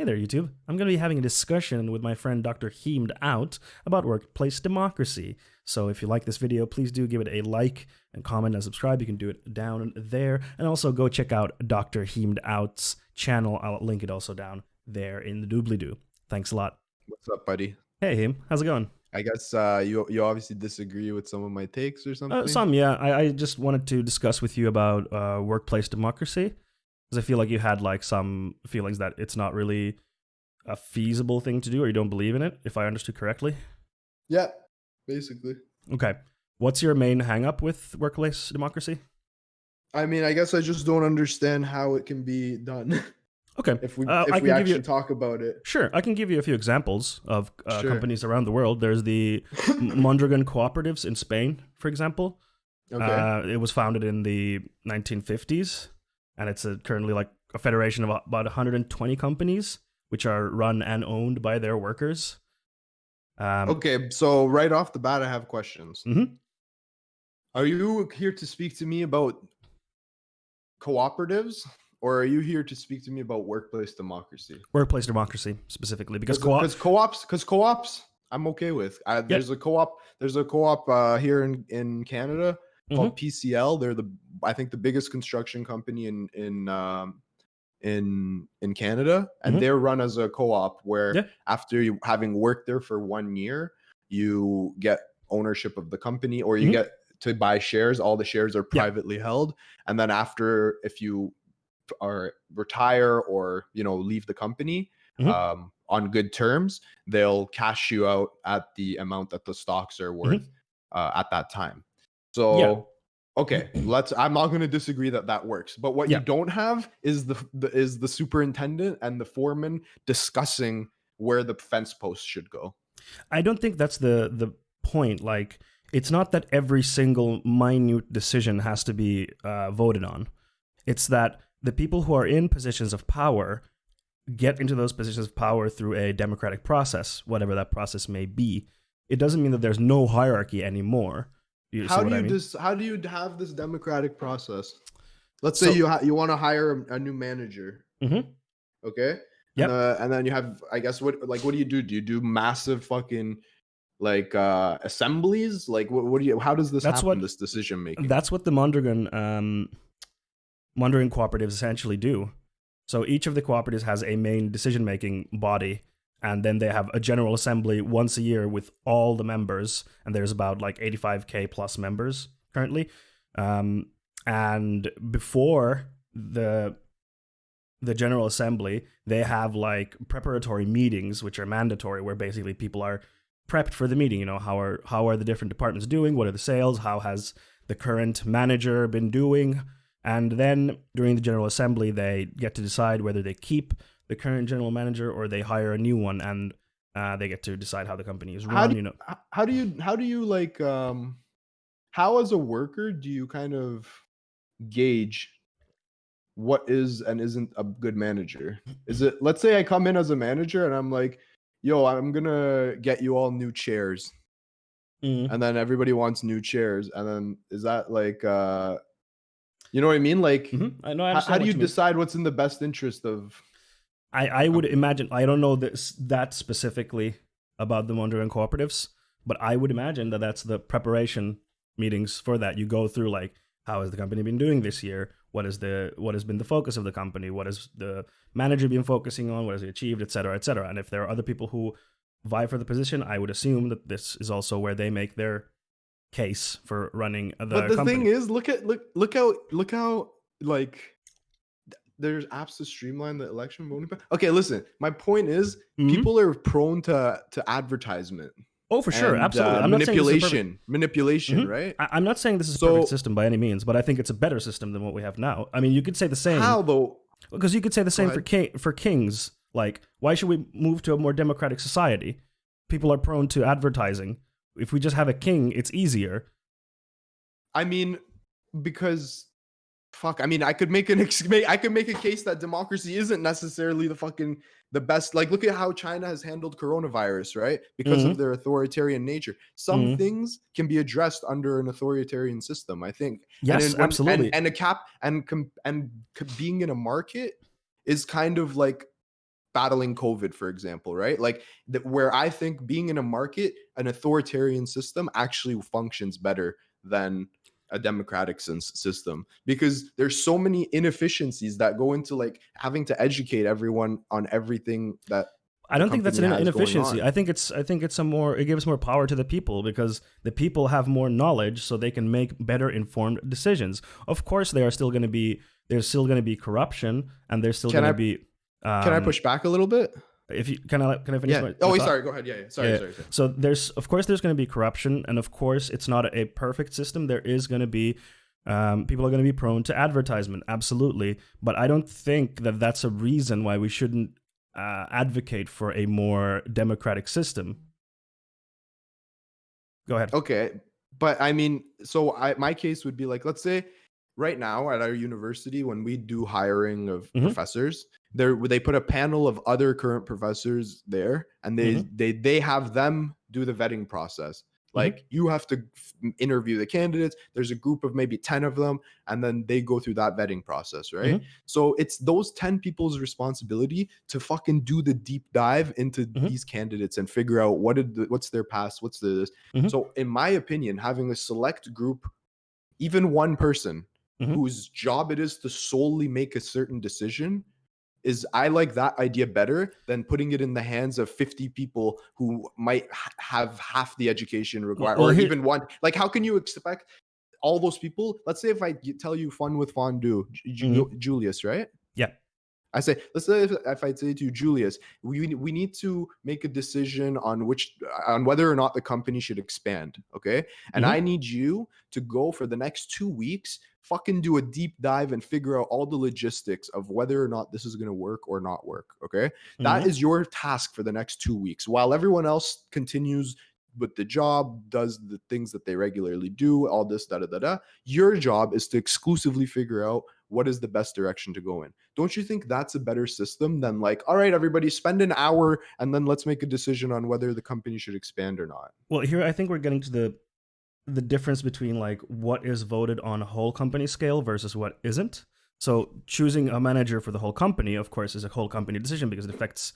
Hey there, YouTube. I'm going to be having a discussion with my friend DrHeemedOut about workplace democracy. So if you like this video, please do give it a like and comment and subscribe. You can do it down there. And also go check out DrHeemedOut's channel. I'll link it also down there in the doobly-doo. Thanks a lot. What's up, buddy? Hey, Heem. How's it going? I guess you obviously disagree with some of my takes or something. Some, yeah. I just wanted to discuss with you about workplace democracy. Because I feel like you had like some feelings that it's not really a feasible thing to do, or you don't believe in it, if I understood correctly. Yeah, basically. Okay. What's your main hang-up with workplace democracy? I mean, I guess I just don't understand how it can be done. Okay. If we actually talk about it. Sure, I can give you a few examples of Sure. companies around the world. There's the Mondragon cooperatives in Spain, for example. Okay. It was founded in the 1950s, and it's currently like a federation of about 120 companies, which are run and owned by their workers. Okay, so right off the bat, I have questions. Mm-hmm. Are you here to speak to me about cooperatives, or are you here to speak to me about workplace democracy? Workplace democracy specifically, because co-ops, I'm okay with. There's a co-op. There's a co-op here in Canada called PCL. They're I think the biggest construction company in Canada, and they're run as a co-op where after you having worked there for 1 year, you get ownership of the company, or you get to buy shares. All the shares are privately held, and then after, if you are retire or leave the company on good terms, they'll cash you out at the amount that the stocks are worth at that time. So okay, I'm not going to disagree that works, but what you don't have is the superintendent and the foreman discussing where the fence posts should go. I don't think that's the point. Like, it's not that every single minute decision has to be voted on. It's that the people who are in positions of power get into those positions of power through a democratic process, whatever that process may be. It doesn't mean that there's no hierarchy anymore. How do you have this democratic process? Let's say you want to hire a new manager. Okay. Yeah. And then you have, I guess, what do you do? Do you do massive fucking assemblies? Like how does this happen? This decision making? That's what the Mondragon cooperatives essentially do. So each of the cooperatives has a main decision-making body, and then they have a general assembly once a year with all the members, and there's about like 85k plus members currently. And before the general assembly, they have like preparatory meetings, which are mandatory, where basically people are prepped for the meeting. How are the different departments doing? What are the sales? How has the current manager been doing? And then during the General Assembly, they get to decide whether they keep the current general manager or they hire a new one, and they get to decide how the company is run. How do you how as a worker do you kind of gauge what is and isn't a good manager? Is it, let's say I come in as a manager and I'm like, yo, I'm gonna get you all new chairs, and then everybody wants new chairs, and then is that like you know what I mean? Like, how do you decide what's in the best interest of? I would imagine, I don't know that specifically about the Mondragon cooperatives, but I would imagine that that's the preparation meetings for that. You go through like, how has the company been doing this year? What has been the focus of the company? What has the manager been focusing on? What has he achieved, et cetera, et cetera. And if there are other people who vie for the position, I would assume that this is also where they make their case for running the company. But the thing is, look how like there's apps to streamline the election voting. Okay, listen, my point is people are prone to advertisement. Oh, for sure, absolutely. Manipulation, right? I'm not saying this is a perfect system by any means, but I think it's a better system than what we have now. I mean, you could say the same. How though? Because you could say the same for kings. Like, why should we move to a more democratic society? People are prone to advertising. If we just have a king, it's easier. I mean, because I mean, I could make a case that democracy isn't necessarily the best. Like, look at how China has handled coronavirus, right? Because of their authoritarian nature. Some things can be addressed under an authoritarian system, I think. Yes, absolutely. And a cap and being in a market is kind of like battling COVID, for example, right? Like where I think being in a market, an authoritarian system actually functions better than a democratic system, because there's so many inefficiencies that go into like having to educate everyone on everything that I the don't think that's company an has going inefficiency. on. I think it's a more, it gives more power to the people because the people have more knowledge, so they can make better informed decisions. Of course, there's still going to be corruption, and there's still going to be. Can I push back a little bit? If you can I finish Yeah. my Oh, thought? sorry. Go ahead. Yeah. Sorry. So there's going to be corruption, and of course it's not a perfect system. There is going to be people are going to be prone to advertisement, absolutely. But I don't think that that's a reason why we shouldn't advocate for a more democratic system. Go ahead. Okay, but I mean, so my case would be like, let's say right now at our university, when we do hiring of professors, they put a panel of other current professors there, and they have them do the vetting process. Like you have to interview the candidates. There's a group of maybe 10 of them, and then they go through that vetting process, right? So it's those 10 people's responsibility to fucking do the deep dive into these candidates and figure out what's their past, what's this. So in my opinion, having a select group, even one person whose job it is to solely make a certain decision, I like that idea better than putting it in the hands of 50 people who might have half the education required, or even one. Like, how can you expect all those people? Let's say if I tell you fun with fondue, Julius, right? Yeah. I say, let's say if I say to you, Julius, we need to make a decision on whether or not the company should expand. Okay. And I need you to go for the next 2 weeks, fucking do a deep dive and figure out all the logistics of whether or not this is going to work or not work. Okay. That is your task for the next 2 weeks, while everyone else continues with the job, does the things that they regularly do, all this, Your job is to exclusively figure out what is the best direction to go in. Don't you think that's a better system than like, all right, everybody spend an hour and then let's make a decision on whether the company should expand or not? Well, here I think we're getting to the difference between like what is voted on a whole company scale versus what isn't. So choosing a manager for the whole company, of course, is a whole company decision because it affects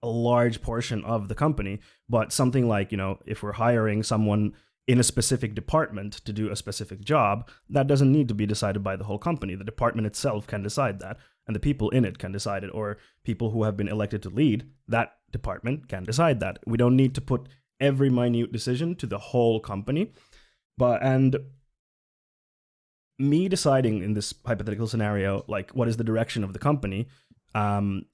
a large portion of the company. But something like, if we're hiring someone in a specific department to do a specific job, that doesn't need to be decided by the whole company. The department itself can decide that, and the people in it can decide it, or people who have been elected to lead that department can decide that. We don't need to put every minute decision to the whole company. And me deciding in this hypothetical scenario, like what is the direction of the company, one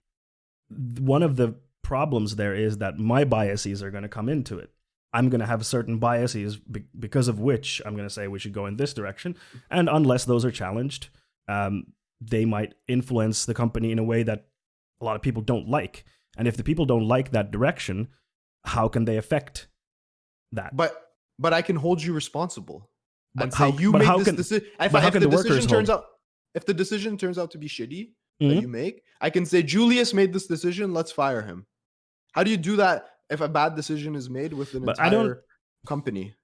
of the problems there is that my biases are going to come into it. I'm going to have certain biases because of which I'm going to say we should go in this direction. And unless those are challenged, they might influence the company in a way that a lot of people don't like. And if the people don't like that direction, how can they affect that? But I can hold you responsible. But how you make this decision? If the decision turns out to be shitty that you make, I can say Julius made this decision. Let's fire him. How do you do that if a bad decision is made with an entire company?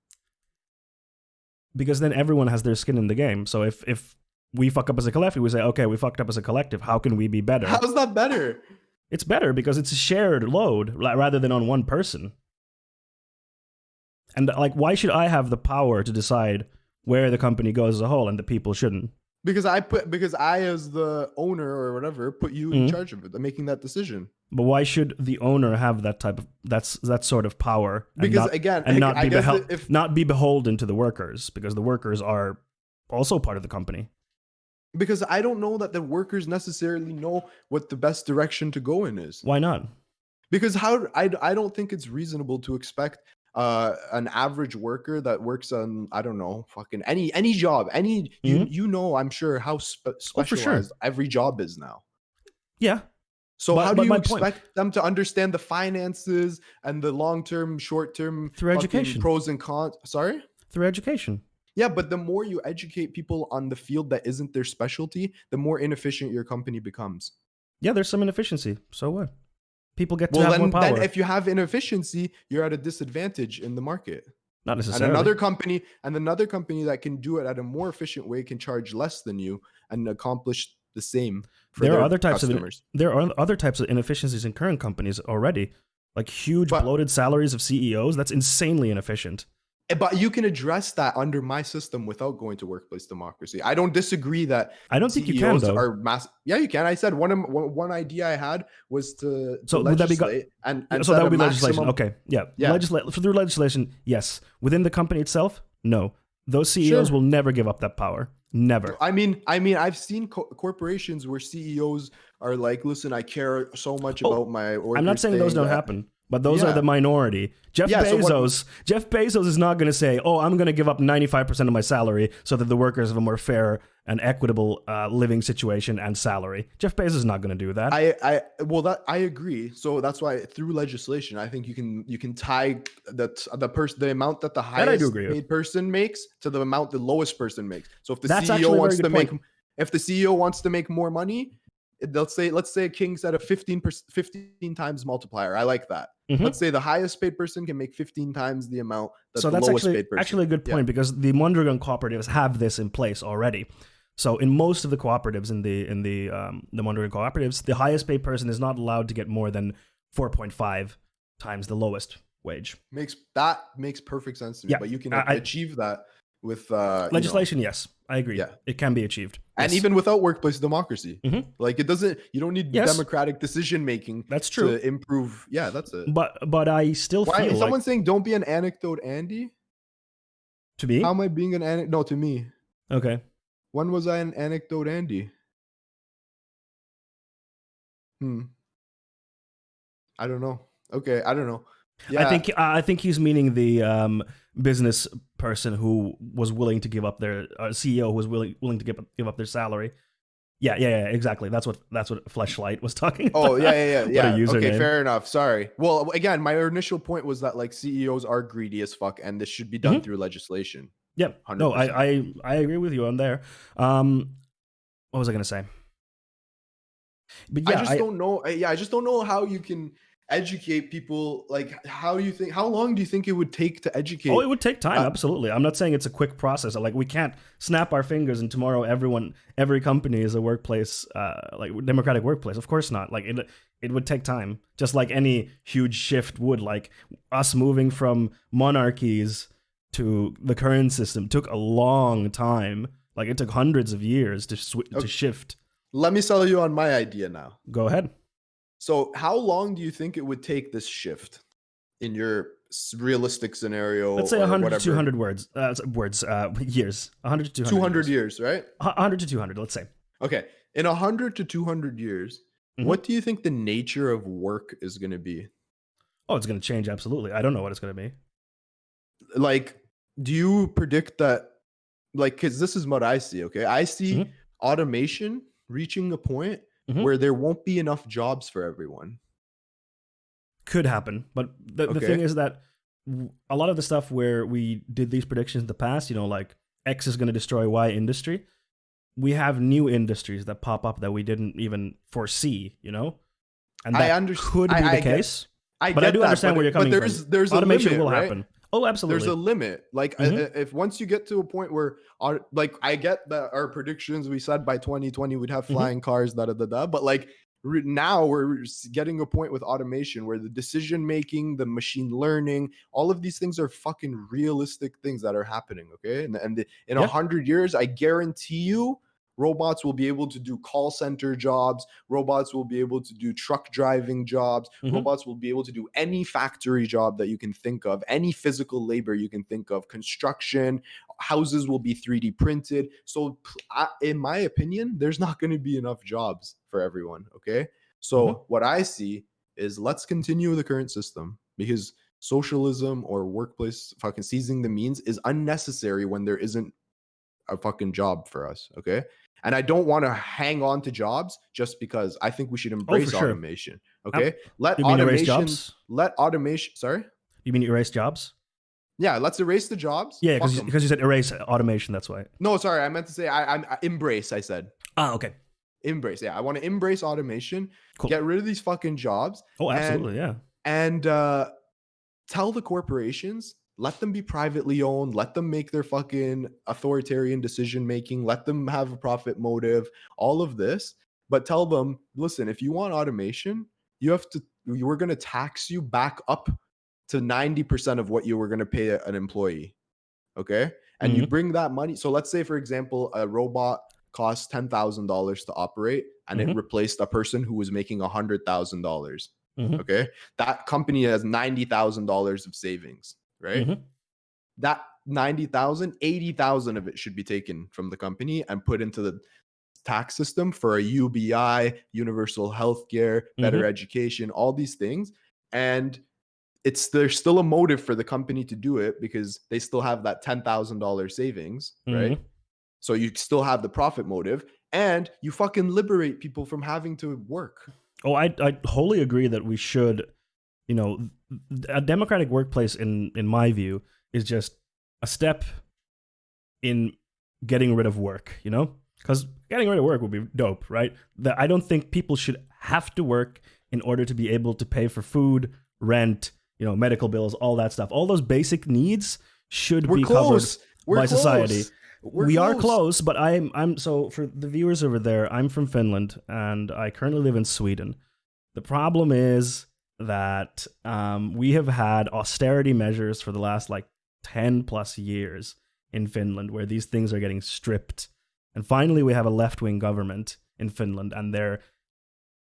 Because then everyone has their skin in the game. So if we fuck up as a collective, we say, okay, we fucked up as a collective. How can we be better? How is that better? It's better because it's a shared load rather than on one person. And like, why should I have the power to decide where the company goes as a whole and the people shouldn't? Because I as the owner or whatever put you in charge of it, making that decision. But why should the owner have that sort of power? Because not be beholden to the workers, because the workers are also part of the company. Because I don't know that the workers necessarily know what the best direction to go in is. Why not? Because I don't think it's reasonable to expect an average worker that works on, I don't know, fucking any job, I'm sure how specialized every job is now. Yeah. So how do you expect them to understand the finances and the long-term, short-term through education pros and cons? Sorry? Through education. Yeah, but the more you educate people on the field that isn't their specialty, the more inefficient your company becomes. Yeah, there's some inefficiency. So what? People get to have more power. Then if you have inefficiency, you're at a disadvantage in the market. Not necessarily. And another company that can do it at a more efficient way can charge less than you and accomplish the same for There are their other types customers. there are other types of inefficiencies in current companies already, like huge bloated salaries of CEOs. That's insanely inefficient. But you can address that under my system without going to workplace democracy. I don't disagree that I don't think you can, though. are Yeah, you can. I said one idea I had was to legislate and so that would be maximum, legislation. Okay, yeah. Through legislation, yes. Within the company itself, no. Those CEOs will never give up that power. Never. I mean, I've seen corporations where CEOs are like, listen, I care so much about my workers. I'm not saying those don't happen, but those are the minority. Jeff Bezos is not going to say, "Oh, I'm going to give up 95% of my salary so that the workers have a more fair and equitable living situation and salary." Jeff Bezos is not going to do that. I agree. So that's why through legislation, I think you can tie the amount that the highest paid person makes to the amount the lowest person makes. So if the CEO wants to make more money, let's say King said a 15 times multiplier. I like that. Mm-hmm. Let's say the highest paid person can make 15 times the amount that the lowest paid person. Actually a good point, because the Mondragon cooperatives have this in place already. So in most of the cooperatives, in the Mondragon cooperatives, the highest paid person is not allowed to get more than 4.5 times the lowest wage. Makes perfect sense to me. Yeah. But you can achieve that with legislation. Yes, I agree. Yeah, it can be achieved, and even without workplace democracy, like it doesn't. You don't need democratic decision making. That's true. To improve. Yeah, that's it. But I still feel is someone saying don't be an anecdote, Andy? To me? How am I being an anecdote? No, to me. Okay. When was I an anecdote, Andy? I don't know. Okay, I don't know. Yeah. I think he's meaning the business person who was willing to give up their CEO who was willing to give up their salary. Yeah, exactly. That's what Fleshlight was talking about. Oh, yeah. Okay, fair enough. Sorry. Well, again, my initial point was that like CEOs are greedy as fuck, and this should be done through legislation. Yep. 100%. No, I agree with you on there. What was I going to say? But yeah, I just don't know how you can educate people. Like, how long do you think it would take to educate? Oh, it would take time. Absolutely. I'm not saying it's a quick process. Like, we can't snap our fingers and tomorrow every company is a workplace, like democratic workplace. Of course not. Like it would take time, just like any huge shift would. Like us moving from monarchies to the current system took a long time. Like it took hundreds of years to shift. Let me sell you on my idea now. Go ahead. So how long do you think it would take this shift in your realistic scenario? Let's say 100 to 200 years. 100 to 200 200 years, right? 100 to 200, let's say. Okay. In 100 to 200 years, what do you think the nature of work is going to be? Oh, it's going to change, absolutely. I don't know what it's going to be. Like, do you predict that, like, because this is what I see, okay? I see automation reaching a point where there won't be enough jobs for everyone. Could happen. But the thing is that a lot of the stuff where we did these predictions in the past, like X is going to destroy Y industry, we have new industries that pop up that we didn't even foresee, And that could be the case. But I do understand where you're coming from. There's automation a limit, will right? happen. Oh, absolutely. There's a limit. Like if once you get to a point where I get that our predictions, we said by 2020 we'd have flying cars, but like now we're getting a point with automation where the decision making, the machine learning, all of these things are fucking realistic things that are happening. Okay. And in 100 years, I guarantee you, robots will be able to do call center jobs. Robots will be able to do truck driving jobs. Robots will be able to do any factory job that you can think of, any physical labor you can think of, construction, houses will be 3D printed. So in my opinion, there's not going to be enough jobs for everyone. Okay. So what I see is let's continue the current system, because socialism or workplace fucking seizing the means is unnecessary when there isn't a fucking job for us. Okay. And I don't want to hang on to jobs just because. I think we should embrace automation. Okay. Let automation. Sorry. You mean erase jobs? Yeah. Let's erase the jobs. Yeah. Because you said erase automation. That's why. No, sorry. I meant to say I embrace. I said. Okay. Embrace. Yeah. I want to embrace automation. Cool. Get rid of these fucking jobs. Oh, absolutely. And tell the corporations let them be privately owned, let them make their fucking authoritarian decision making, let them have a profit motive, all of this, but tell them, listen, if you want automation, we're going to tax you back up to 90% of what you were going to pay an employee. Okay. And you bring that money. So let's say, for example, a robot costs $10,000 to operate and it replaced a person who was making $100,000. Okay. That company has $90,000 of savings, right? That 90,000, 80,000 of it should be taken from the company and put into the tax system for a UBI, universal healthcare, better education, all these things. And there's still a motive for the company to do it because they still have that $10,000 savings, right? So you still have the profit motive and you fucking liberate people from having to work. Oh, I wholly agree that we should, a democratic workplace, in my view, is just a step in getting rid of work, Because getting rid of work would be dope, right? I don't think people should have to work in order to be able to pay for food, rent, medical bills, all that stuff. All those basic needs should be covered by society. We are close, but I'm so for the viewers over there, I'm from Finland and I currently live in Sweden. The problem is that we have had austerity measures for the last 10 plus years in Finland where these things are getting stripped. And finally, we have a left-wing government in Finland and they're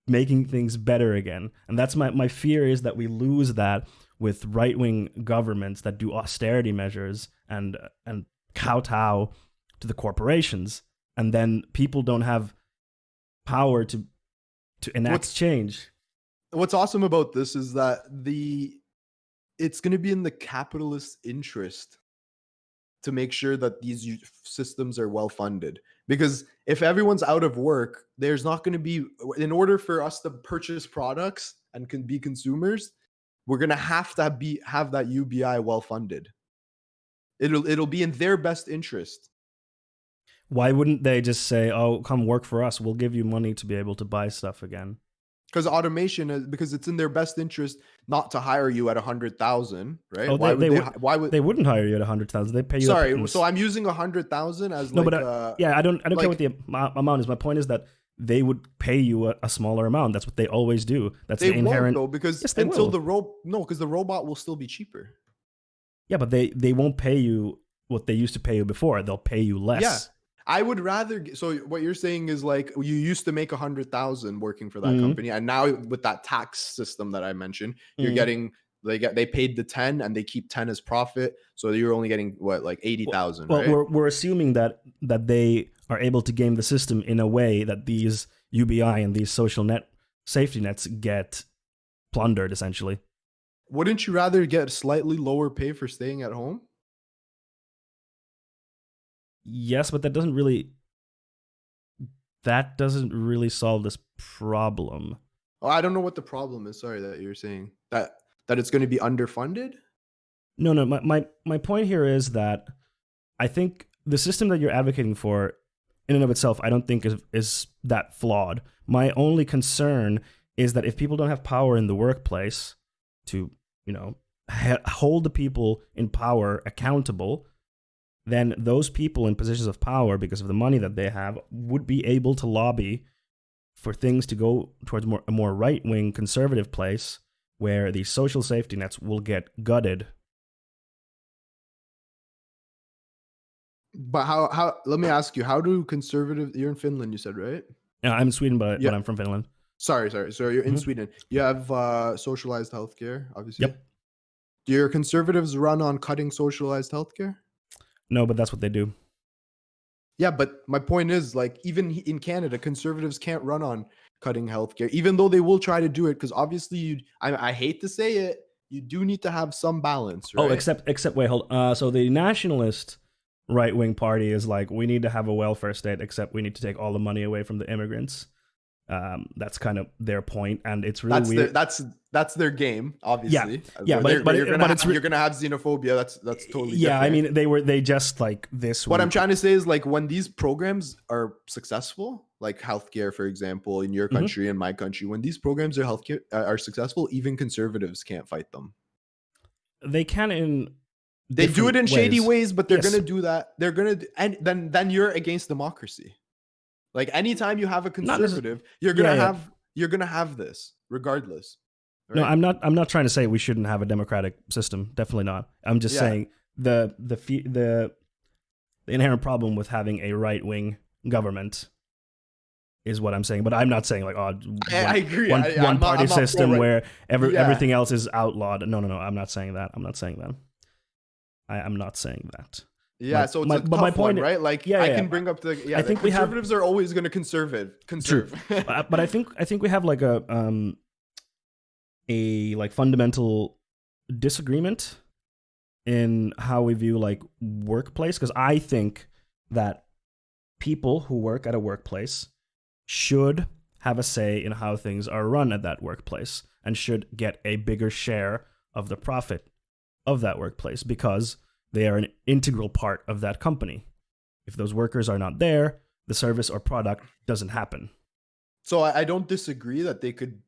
making things better again. And that's my fear, is that we lose that with right-wing governments that do austerity measures and kowtow to the corporations. And then people don't have power to enact change. What's awesome about this is that it's going to be in the capitalist interest to make sure that these systems are well funded. Because if everyone's out of work, there's not going to be, in order for us to purchase products and can be consumers, we're going to have that UBI well funded. It'll be in their best interest. Why wouldn't they just say, "Oh, come work for us. We'll give you money to be able to buy stuff again"? Because automation because it's in their best interest not to hire you at 100,000, right? Oh, why would they wouldn't hire you at 100,000? They pay you. Sorry, so I'm using 100,000 as no, but I don't care what the amount is. My point is that they would pay you a smaller amount. That's what they always do. That's the inherent. Won't, though, because yes, until because the robot will still be cheaper. Yeah, but they won't pay you what they used to pay you before. They'll pay you less. Yeah. I would rather. So what you're saying is you used to make 100,000 working for that company, and now with that tax system that I mentioned, you're getting they paid the 10 and they keep 10 as profit, so you're only getting 80,000. Well, right? we're assuming that they are able to game the system in a way that these UBI and these social safety nets get plundered, essentially. Wouldn't you rather get slightly lower pay for staying at home? Yes, but that doesn't really solve this problem. Oh, I don't know what the problem is. Sorry, that you're saying that it's going to be underfunded. No. My point here is that I think the system that you're advocating for, in and of itself, I don't think is that flawed. My only concern is that if people don't have power in the workplace to, hold the people in power accountable, then those people in positions of power, because of the money that they have, would be able to lobby for things to go towards a more right-wing conservative place where the social safety nets will get gutted. But how? Let me ask you, how do conservative? You're in Finland, you said, right? Yeah, I'm in Sweden, but I'm from Finland. Sorry. So you're in Sweden. You have socialized healthcare, obviously. Yep. Do your conservatives run on cutting socialized healthcare? No, but that's what they do. Yeah, but my point is, even in Canada, conservatives can't run on cutting healthcare, even though they will try to do it, because obviously I hate to say it, you do need to have some balance, right? Oh, except wait, hold. So the nationalist right-wing party is we need to have a welfare state, except we need to take all the money away from the immigrants. That's kind of their point, and it's really weird. That's their game, obviously. Yeah, but you're gonna have xenophobia. That's totally yeah. different. I mean, they just this. What I'm trying to say is when these programs are successful, like healthcare, for example, in your country and my country, when these programs are successful, even conservatives can't fight them. They can in They do it in shady ways, but they're Yes. going to do that. They're going to, and then you're against democracy. Like anytime you have a conservative, you're going to have this regardless. Right? No, I'm not trying to say we shouldn't have a democratic system. Definitely not. I'm just saying the inherent problem with having a right-wing government is what I'm saying. But I'm not saying like, I agree. One party system where everything else is outlawed. No. I'm not saying that. I'm not saying that. I'm not saying that. Yeah, so it's my point, right? Like, I can bring up I think the conservatives are always going to conserve. True. But I think we have like a like fundamental disagreement in how we view like workplace, because I think that people who work at a workplace should have a say in how things are run at that workplace and should get a bigger share of the profit of that workplace because they are an integral part of that company. If those workers are not there, the service or product doesn't happen. So I don't disagree that they could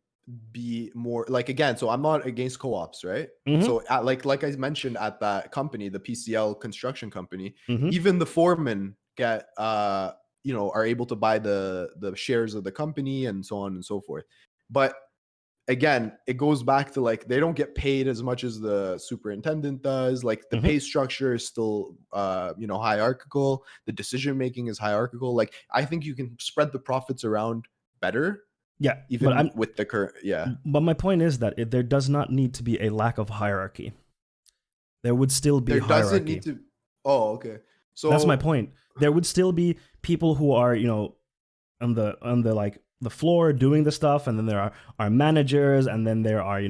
be more like, again, so I'm not against co-ops, right? Mm-hmm. So like I mentioned at that company, the PCL construction company, mm-hmm. even the foremen get are able to buy the shares of the company and so on and so forth. But again, it goes back to like they don't get paid as much as the superintendent does. Like the mm-hmm. pay structure is still hierarchical. The decision making is hierarchical. Like I think you can spread the profits around better. Yeah, even with the current. Yeah, but my point is that there does not need to be a lack of hierarchy. There would still be hierarchy. Doesn't need to. Oh, okay. So that's my point. There would still be people who are on the like the floor doing the stuff, and then there are managers, and then there are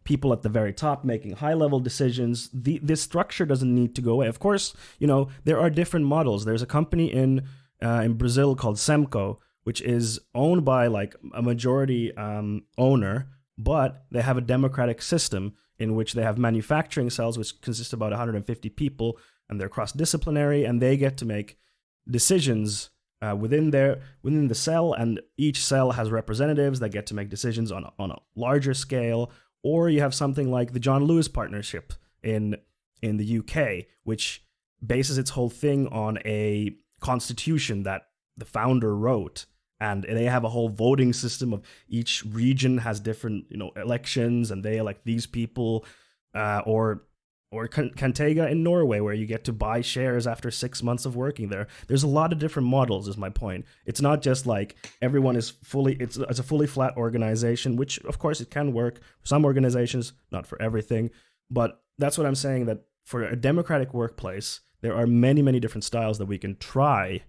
people at the very top making high level decisions. This structure doesn't need to go away. Of course, there are different models. There's a company in Brazil called Semco, which is owned by like a majority owner, but they have a democratic system in which they have manufacturing cells, which consist of about 150 people, and they're cross-disciplinary, and they get to make decisions within the cell, and each cell has representatives that get to make decisions on a larger scale. Or you have something like the John Lewis Partnership in the UK, which bases its whole thing on a constitution that the founder wrote. And they have a whole voting system of each region has different, elections, and they elect these people, or Cantega in Norway, where you get to buy shares after 6 months of working there. There's a lot of different models, is my point. It's not just like everyone is it's a fully flat organization, which of course it can work for some organizations, not for everything. But that's what I'm saying, that for a democratic workplace, there are many, many different styles that we can try,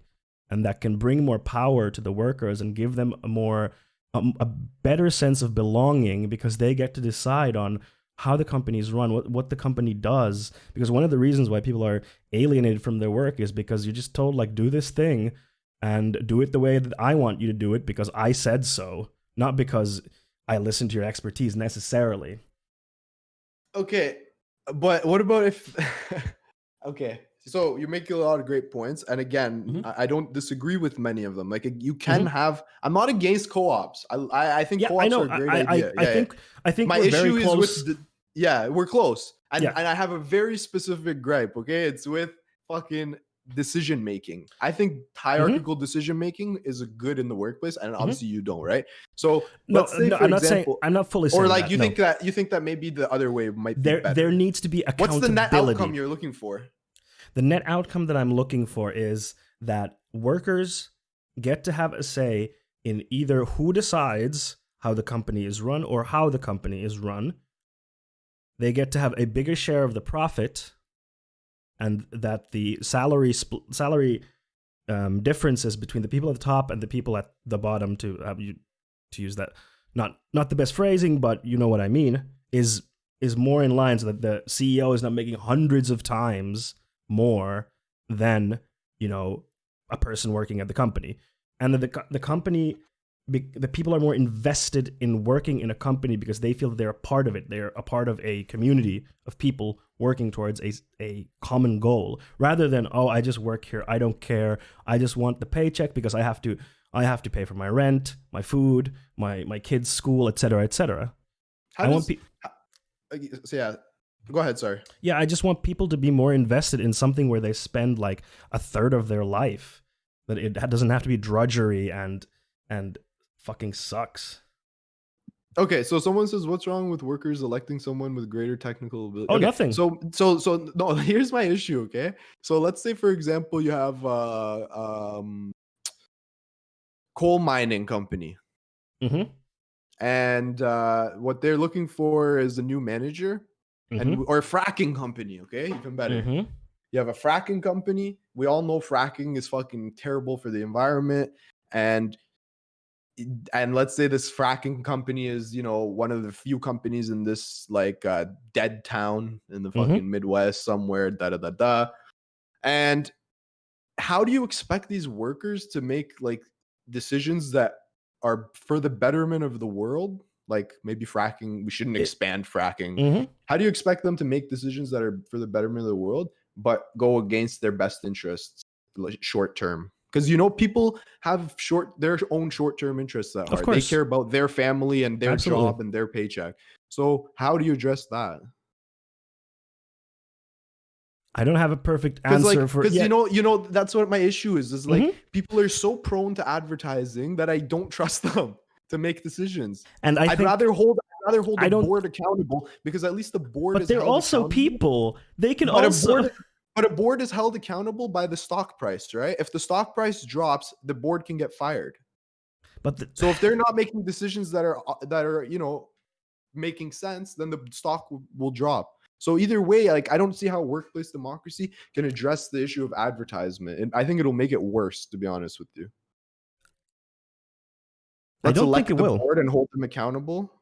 and that can bring more power to the workers and give them a better sense of belonging, because they get to decide on how the company is run, what the company does. Because one of the reasons why people are alienated from their work is because you're just told, like, do this thing and do it the way that I want you to do it because I said so, not because I listened to your expertise necessarily. Okay, but what about if... Okay. So you're making a lot of great points. And again, mm-hmm. I don't disagree with many of them. Like you can mm-hmm. have, I'm not against co-ops. I think co-ops are a great idea. I think my we're issue very close. Is with we're close. And I have a very specific gripe. Okay. It's with fucking decision making. I think hierarchical mm-hmm. decision making is good in the workplace. And obviously you don't, right? So let's say, for example, I'm not fully saying or like that, you think that maybe the other way might be better. There needs to be accountability. What's the net outcome you're looking for? The net outcome that I'm looking for is that workers get to have a say in either who decides how the company is run or how the company is run. They get to have a bigger share of the profit, and that the salary differences between the people at the top and the people at the bottom, to use that, not the best phrasing, but you know what I mean, is more in line, so that the CEO is not making hundreds of times more than a person working at the company, and that the company, the people are more invested in working in a company because they feel that they're a part of it. They're a part of a community of people working towards a common goal, rather than, oh, I just work here, I don't care, I just want the paycheck because I have to pay for my rent, my food, my kids' school, etc., etc. Go ahead, sorry. Yeah, I just want people to be more invested in something where they spend like a third of their life. That it doesn't have to be drudgery and fucking sucks. Okay, so someone says, "What's wrong with workers electing someone with greater technical ability?" Oh, Okay, nothing. so no. Here's my issue. Okay, so let's say, for example, you have coal mining company, Mm-hmm. and what they're looking for is a new manager, Mm-hmm. or a fracking company. Okay, even better. Mm-hmm. You have a fracking company. We all know fracking is fucking terrible for the environment, and let's say this fracking company is, you know, one of the few companies in this like dead town in the Mm-hmm. fucking Midwest somewhere, da da da da. And how do you expect these workers to make like decisions that are for the betterment of the world? Like maybe fracking, we shouldn't expand fracking. Mm-hmm. How do you expect them to make decisions that are for the betterment of the world, but go against their best interests, like short term? Because you know, people have their own short term interests at Of heart. They course. care about their family and their Absolutely. job and their paycheck. So how do you address that? I don't have a perfect answer for because you know that's what my issue is like Mm-hmm. people are so prone to advertising that I don't trust them to make decisions. And I'd rather hold I the don't. board accountable, because at least the board But is they're held also accountable. people. They can But also. a board is held accountable by the stock price, right? If the stock price drops, the board can get fired. But So if they're not making decisions that are, you know, making sense, then the stock will drop. So either way, like I don't see how workplace democracy can address the issue of advertisement, and I think it'll make it worse, to be honest with you. I Let's don't think elect it the will. board and hold them accountable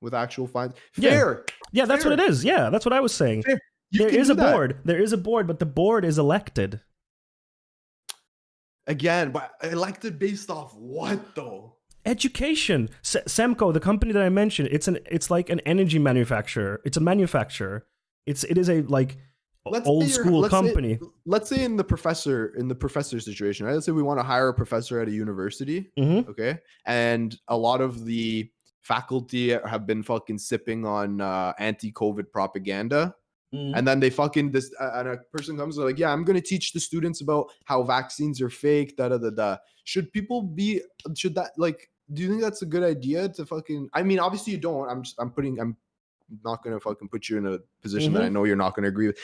with actual fines. Yeah. Fair. Yeah, that's Fair. what it is. Yeah, that's what I was saying. Fair. There is a board. There is a board, but the board is elected. Again, but elected based off what though? Education. Semco, the company that I mentioned, it's like an energy manufacturer. It's a manufacturer. It is a like old school company. Let's say in the professor situation, right? Let's say we want to hire a professor at a university, Mm-hmm. okay? And a lot of the faculty have been fucking sipping on anti-COVID propaganda. Mm-hmm. And then they fucking and a person comes like, yeah, I'm gonna teach the students about how vaccines are fake, da da da da. Should that like? Do you think that's a good idea to fucking? I mean, obviously you don't. I'm not gonna fucking put you in a position that I know you're not gonna agree with.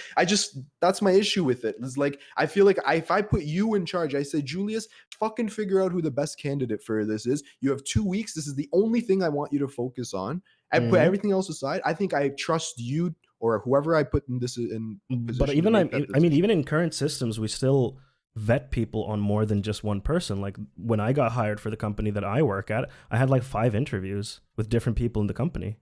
That's my issue with it. It's like I feel like if I put you in charge, I say, Julius, fucking figure out who the best candidate for this is. You have 2 weeks. This is the only thing I want you to focus on. I put everything else aside. I think I trust you or whoever I put in position. But even I mean, even in current systems, we still vet people on more than just one person. Like when I got hired for the company that I work at, I had like 5 interviews with different people in the company.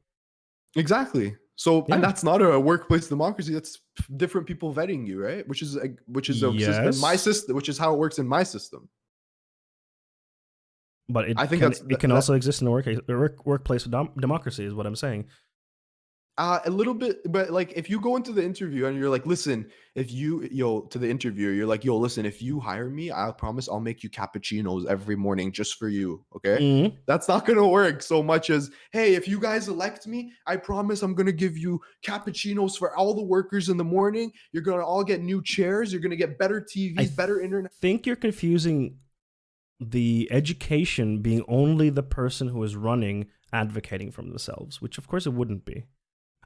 Exactly. So, and that's not a workplace democracy. That's different people vetting you, right? Which is a system, my system, which is how it works in my system. But I think it can also exist in a workplace democracy, is what I'm saying. A little bit, but like if you go into the interview and you're like, listen, if you to the interviewer, you're like, listen, if you hire me, I promise I'll make you cappuccinos every morning just for you. Okay. Mm-hmm. That's not going to work so much as, hey, if you guys elect me, I promise I'm going to give you cappuccinos for all the workers in the morning. You're going to all get new chairs. You're going to get better TVs, better internet. I think you're confusing the education being only the person who is running advocating for themselves, which of course it wouldn't be.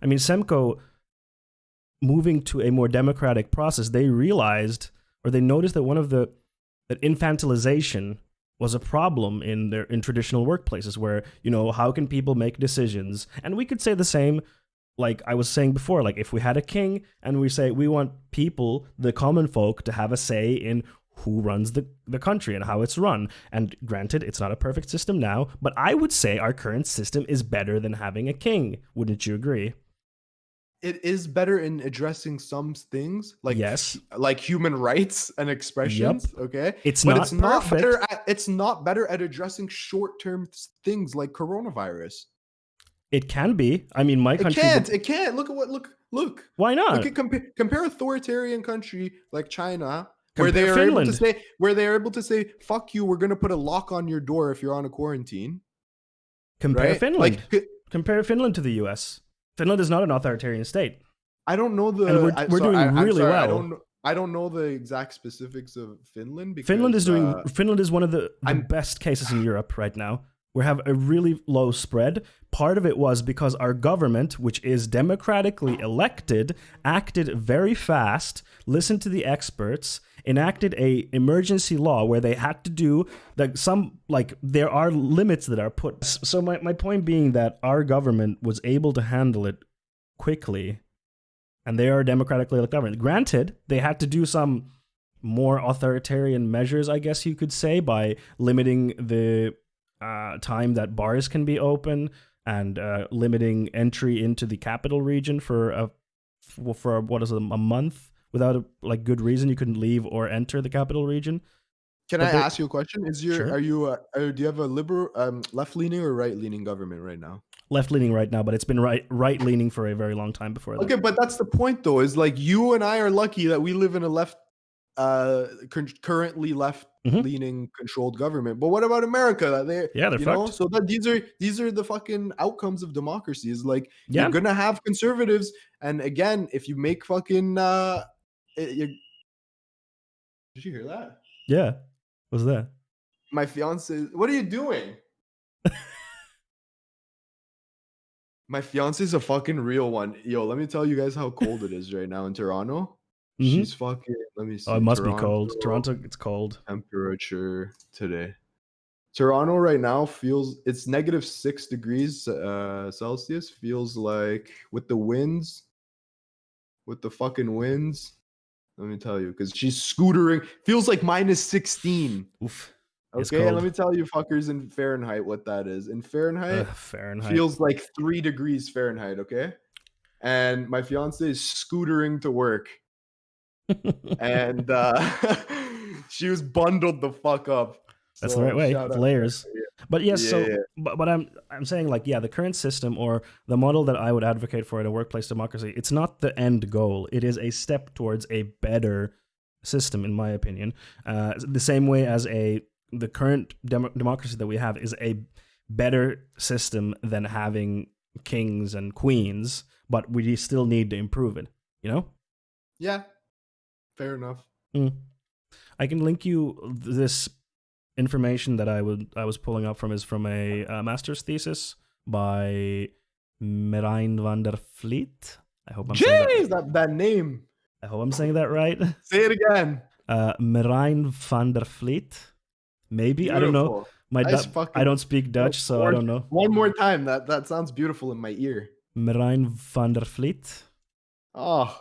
I mean, Semco, moving to a more democratic process, they realized, or they noticed that that infantilization was a problem in traditional workplaces where, how can people make decisions? And we could say the same, like I was saying before, like if we had a king and we say we want people, the common folk, to have a say in who runs the country and how it's run. And granted, it's not a perfect system now, but I would say our current system is better than having a king. Wouldn't you agree? It is better in addressing some things, like like human rights and expressions. Yep. Okay, it's not better. It's not better at addressing short-term things like coronavirus. It can be. I mean, my country. It can't. Look at what. Look. Why not? Look at compare authoritarian country like China, where they are able to say, "Fuck you, we're going to put a lock on your door if you're on a quarantine." Compare Finland. Compare Finland to the U.S. Finland is not an authoritarian state. I don't know and we're doing really well. I don't know the exact specifics of Finland because Finland is one of the best cases in Europe right now. We have a really low spread. Part of it was because our government, which is democratically elected, acted very fast, listened to the experts, enacted a emergency law where they had to do there are limits that are put. So my point being that our government was able to handle it quickly, and they are a democratically elected government. Granted, they had to do some more authoritarian measures, I guess you could say, by limiting the time that bars can be open and limiting entry into the capital region for what is it, a month without a good reason. You couldn't leave or enter the capital region. Can I ask you a question? Sure. Do you have a liberal, left-leaning or right-leaning government right now? Left-leaning right now, but it's been right-leaning for a very long time before that. Okay, but that's the point, though. Is like you and I are lucky that we live in a currently left-leaning controlled government. But what about America? They're fucked. So that these are the fucking outcomes of democracy. Is like you're gonna have conservatives, and again, if you make fucking did you hear that? Yeah, what's that? My fiance. What are you doing? My fiance is a fucking real one. Yo, let me tell you guys how cold it is right now in Toronto. She's fucking. Let me see. Oh, it must be cold. Toronto, it's cold. Temperature today. Toronto right now it's -6 degrees Celsius. Feels like with the fucking winds. Let me tell you, because she's scootering. Feels like -16. Oof. Okay, and let me tell you, fuckers, in Fahrenheit, what that is. In Fahrenheit, feels like 3 degrees Fahrenheit. Okay, and my fiance is scootering to work. And she was bundled the fuck up. That's the right way. Layers. But yes, but I'm saying the current system or the model that I would advocate for in a workplace democracy, it's not the end goal. It is a step towards a better system, in my opinion. The same way as the current democracy that we have is a better system than having kings and queens, but we still need to improve it. Yeah. Fair enough. I can link you this information that I was pulling up is from a master's thesis by Marijn van der Vliet. I hope I'm saying that name. I hope I'm saying that right. Say it again. Marijn van der Vliet. Maybe. Beautiful. I don't know. I don't speak Dutch, so I don't know. One more time. That sounds beautiful in my ear. Marijn van der Vliet. Oh.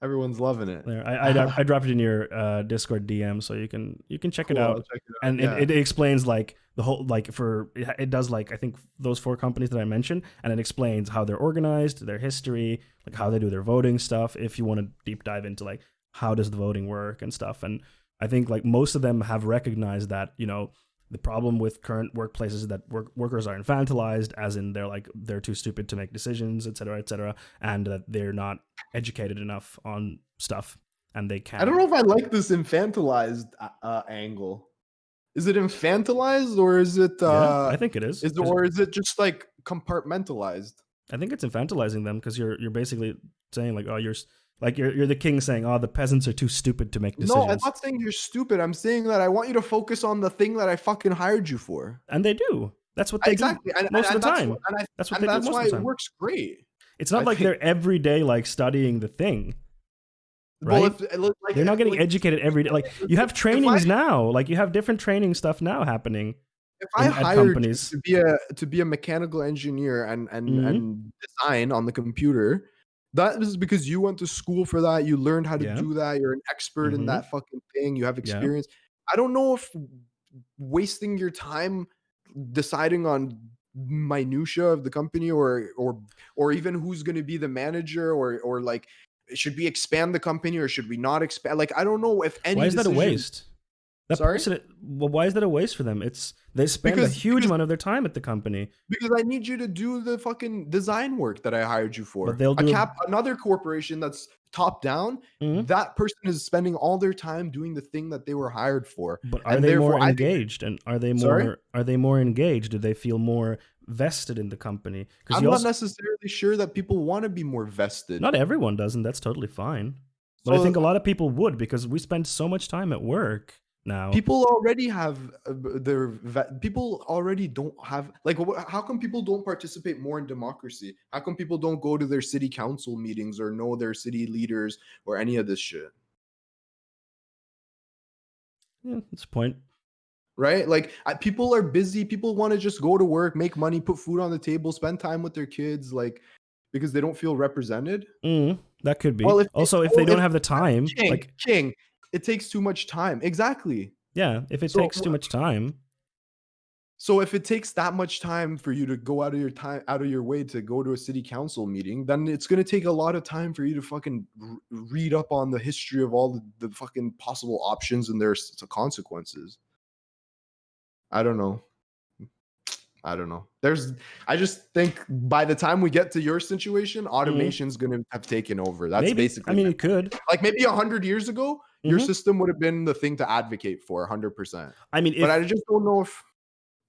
Everyone's loving it. There, I dropped it in your Discord DM, so you can check it out. Check it out. And it explains the whole it does I think those 4 companies that I mentioned, and it explains how they're organized, their history, how they do their voting stuff. If you want to deep dive into how does the voting work and stuff, and I think most of them have recognized that the problem with current workplaces is that workers are infantilized, as in they're too stupid to make decisions, et cetera, and that they're not educated enough on stuff, and they can't. I don't know if I like this infantilized angle. Is it infantilized or is it? I think it is. Or is it just compartmentalized? I think it's infantilizing them because you're basically saying you're the king saying, "Oh, the peasants are too stupid to make decisions." No, I'm not saying you're stupid. I'm saying that I want you to focus on the thing that I fucking hired you for. And they do. That's what they do most of the time. That's what they do most of the time. That's why it works great. It's not they're every day studying the thing, right? Well, they're not getting educated every day. You have trainings now. You have different training stuff now happening. If I hired you to be a mechanical engineer and design on the computer, that is because you went to school for that. You learned how to do that. You're an expert in that fucking thing. You have experience. I don't know if wasting your time deciding on minutia of the company or even who's going to be the manager or should we expand the company or should we not expand? I don't know if any. Why is that a waste? Why is that a waste for them? They spend a huge amount of their time at the company. Because I need you to do the fucking design work that I hired you for. But they'll do another corporation that's top down. That person is spending all their time doing the thing that they were hired for. But are they more engaged? And are they more engaged? Do they feel more vested in the company. I'm not necessarily sure that people want to be more vested. Not everyone does, and that's totally fine. But I think a lot of people would, because we spend so much time at work now. People already have people already don't have, like, how come people don't participate more in democracy? How come people don't go to their city council meetings or know their city leaders or any of this shit? Yeah, that's a point. Right? Like, people are busy. People want to just go to work, make money, put food on the table, spend time with their kids, like, because they don't feel represented. That could be. Well, if they don't have the time, King, it takes too much time. Exactly. Yeah, if it takes too much time. So if it takes that much time for you to go out of your way to go to a city council meeting, then it's going to take a lot of time for you to fucking read up on the history of all the fucking possible options and their consequences. I don't know. I just think by the time we get to your situation, automation's going to have taken over. That's basically. I mean, it could. Like, maybe 100 years ago, your system would have been the thing to advocate for 100%. I mean, but I just don't know if.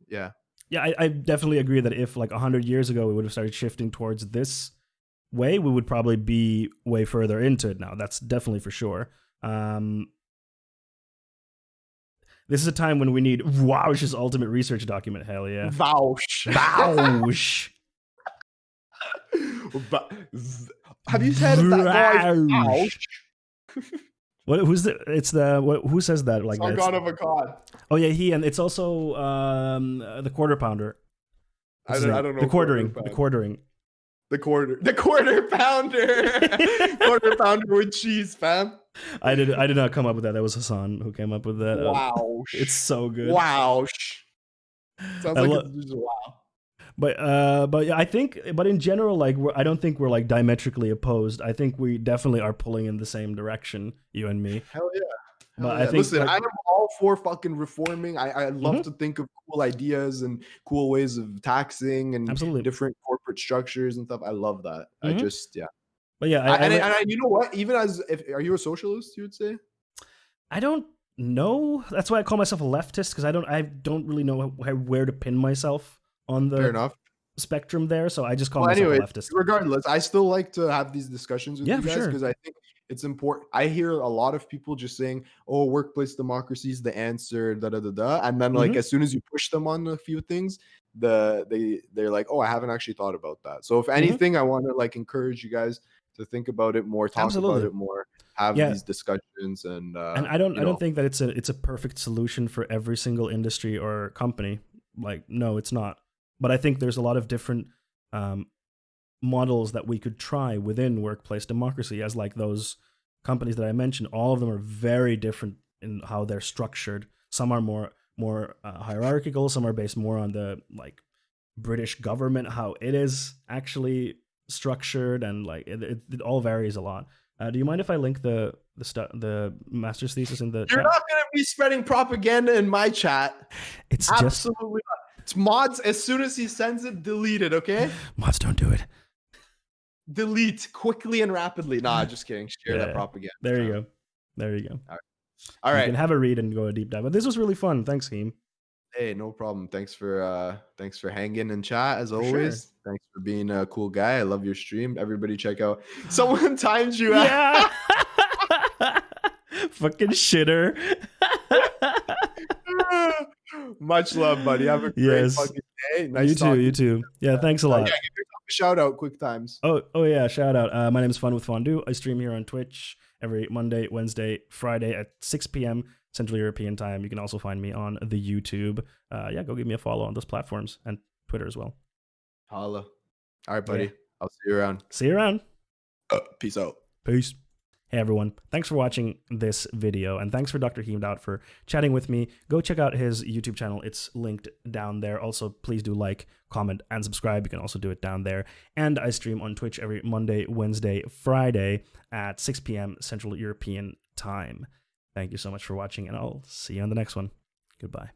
Yeah. Yeah, I definitely agree that if like 100 years ago we would have started shifting towards this way, we would probably be way further into it now. That's definitely for sure. This is a time when we need Vaush's ultimate research document. Hell yeah. Vaush. Have you said that Vaush? What? Who says that? Like that? God of a god. Oh yeah, and it's also the quarter pounder. I don't know. The quarter pounder. Quarter pounder with cheese, fam. I did not come up with that. That was Hassan who came up with that. Wow. It's so good. Wow. Sounds like it's just wow. But yeah, but in general, like, I don't think we're like diametrically opposed. I think we definitely are pulling in the same direction, you and me. Hell yeah. But I think, listen, I'm all for fucking reforming. I love to think of cool ideas and cool ways of taxing and different corporate structures and stuff. I love that. I just, yeah. But yeah, and you know what? Even are you a socialist? You would say? I don't know. That's why I call myself a leftist, because I don't really know where to pin myself on the spectrum there. So I just call myself a leftist. Regardless, I still like to have these discussions with you guys, because I think it's important. I hear a lot of people just saying, "Oh, workplace democracy is the answer," and then like as soon as you push them on a few things, they're like, "Oh, I haven't actually thought about that." So if anything, I want to like encourage you guys to think about it more, talk about it more, have these discussions, and I don't think that it's a perfect solution for every single industry or company. Like, no, it's not. But I think there's a lot of different models that we could try within workplace democracy, as like those companies that I mentioned. All of them are very different in how they're structured. Some are more hierarchical. Some are based more on the like British government, how it is actually structured, and like it all varies a lot. Do you mind if I link the master's thesis in the chat? You're not going to be spreading propaganda in my chat. It's absolutely not. It's mods. As soon as he sends it, delete it, okay? Mods, don't do it. Delete quickly and rapidly. Nah, just kidding. Share that propaganda. There you go. All right. You can have a read and go a deep dive. But this was really fun. Thanks, Heem. Hey, no problem. Thanks for hanging in chat as always. Sure. Thanks for being a cool guy. I love your stream. Everybody check out. Someone times you out. Yeah. Fucking shitter. Much love, buddy. Have a great fucking day. Nice you too. Yeah, thanks a lot. Yeah, give yourself a shout out, quick times. Oh yeah, shout out. My name is Fun with Fondue. I stream here on Twitch every Monday, Wednesday, Friday at 6 p.m. Central European time. You can also find me on the YouTube. Go give me a follow on those platforms, and Twitter as well. Holla. All right, buddy. Yeah. I'll see you around. See you around. Peace out. Peace. Hey everyone, thanks for watching this video, and thanks for DrHeemedOut for chatting with me. Go check out his YouTube channel. It's linked down there. Also, please do like, comment, and subscribe. You can also do it down there. And I stream on Twitch every Monday, Wednesday, Friday at 6 p.m. Central European time. Thank you so much for watching, and I'll see you on the next one. Goodbye.